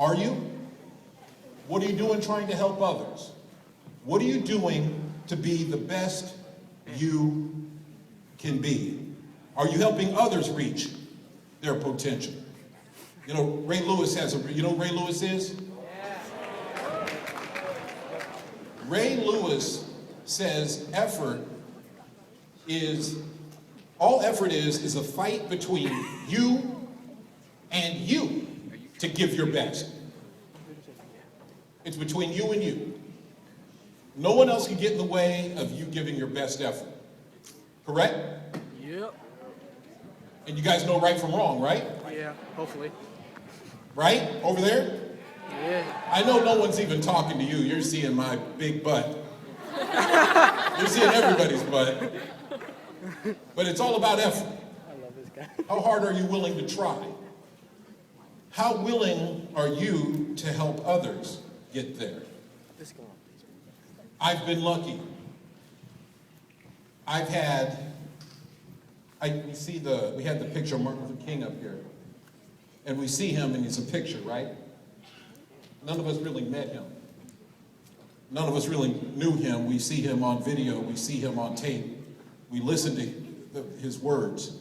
Are you? What are you doing trying to help others? What are you doing to be the best you can be? Are you helping others reach their potential? You know, Ray Lewis you know who Ray Lewis is? Ray Lewis says all effort is a fight between you and you to give your best. It's between you and you. No one else can get in the way of you giving your best effort. Correct? Yep. And you guys know right from wrong, right? Yeah, hopefully. Right? Over there? Yeah. I know no one's even talking to you. You're seeing my big butt. You're seeing everybody's butt. But it's all about effort. I love this guy. How hard are you willing to try? How willing are you to help others get there? I've been lucky. We had the picture of Martin Luther King up here. And we see him and it's a picture, right? None of us really met him. None of us really knew him. We see him on video. We see him on tape. We listen to his words.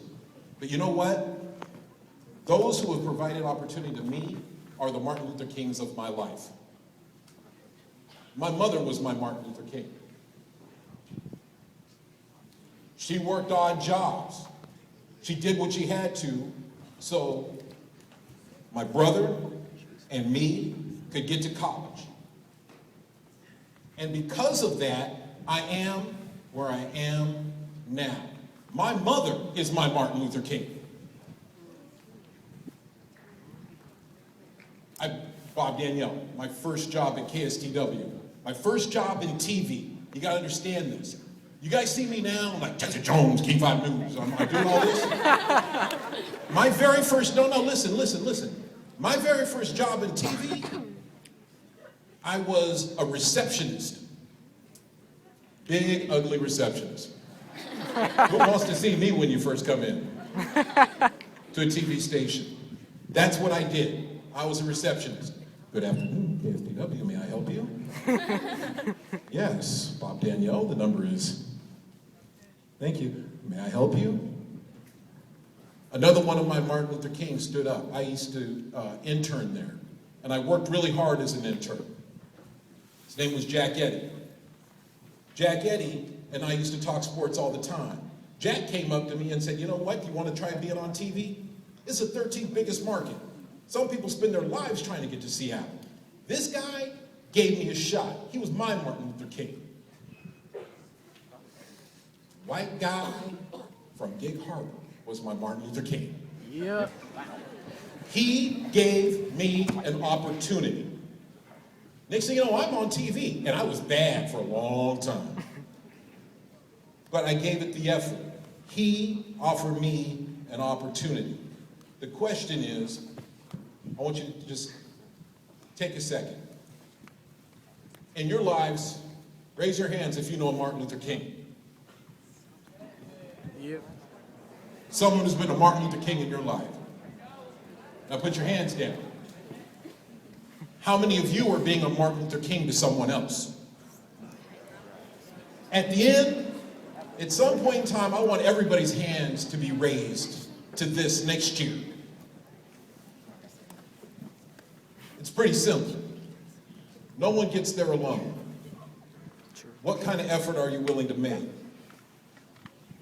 But you know what? Those who have provided opportunity to me are the Martin Luther Kings of my life. My mother was my Martin Luther King. She worked odd jobs. She did what she had to so my brother and me could get to college. And because of that, I am where I am now. My mother is my Martin Luther King. Bob Danielle, my first job at KSTW, my first job in TV. You got to understand this. You guys see me now, I'm like Jessy Jones, King 5 News. I'm doing all this. My very first, listen. My very first job in TV, I was a receptionist. Big, ugly receptionist. Who wants to see me when you first come in to a TV station? That's what I did. I was a receptionist. Good afternoon, KSTW, may I help you? Yes, Bob Danielle, the number is... Thank you. May I help you? Another one of my Martin Luther King stood up. I used to intern there, and I worked really hard as an intern. His name was Jack Eddy. Jack Eddy and I used to talk sports all the time. Jack came up to me and said, you know what, do you want to try being on TV? It's the 13th biggest market. Some people spend their lives trying to get to Seattle. This guy gave me a shot. He was my Martin Luther King. White guy from Gig Harbor was my Martin Luther King. Yep. He gave me an opportunity. Next thing you know, I'm on TV, and I was bad for a long time. But I gave it the effort. He offered me an opportunity. The question is, I want you to just take a second. In your lives, raise your hands if you know Martin Luther King. Yep. Someone who's been a Martin Luther King in your life. Now put your hands down. How many of you are being a Martin Luther King to someone else? At the end, at some point in time, I want everybody's hands to be raised to this next year. It's pretty simple. No one gets there alone. What kind of effort are you willing to make?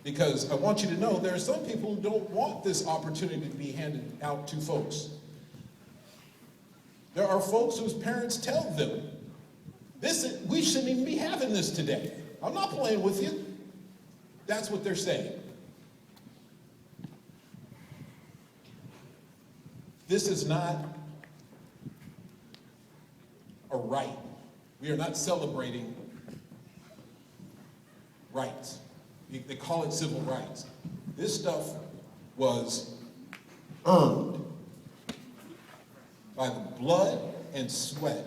Because I want you to know there are some people who don't want this opportunity to be handed out to folks. There are folks whose parents tell them, we shouldn't even be having this today. I'm not playing with you. That's what they're saying. This is not a right. We are not celebrating rights. They call it civil rights. This stuff was earned by the blood and sweat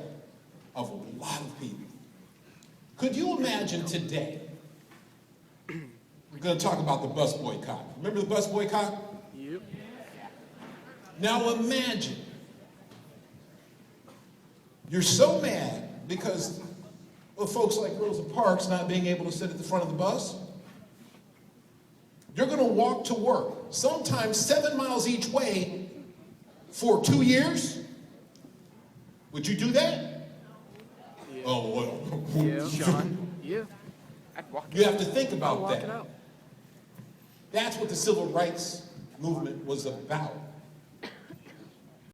of a lot of people. Could you imagine today? We're going to talk about the bus boycott. Remember the bus boycott? Yep. Now imagine You're so mad because of folks like Rosa Parks not being able to sit at the front of the bus. You're going to walk to work, sometimes 7 miles each way for 2 years? Would you do that? Yeah. Oh, well. Yeah. Sean. Yeah. I'd walk You have to think I'll about walk it that. out. That's what the civil rights movement was about.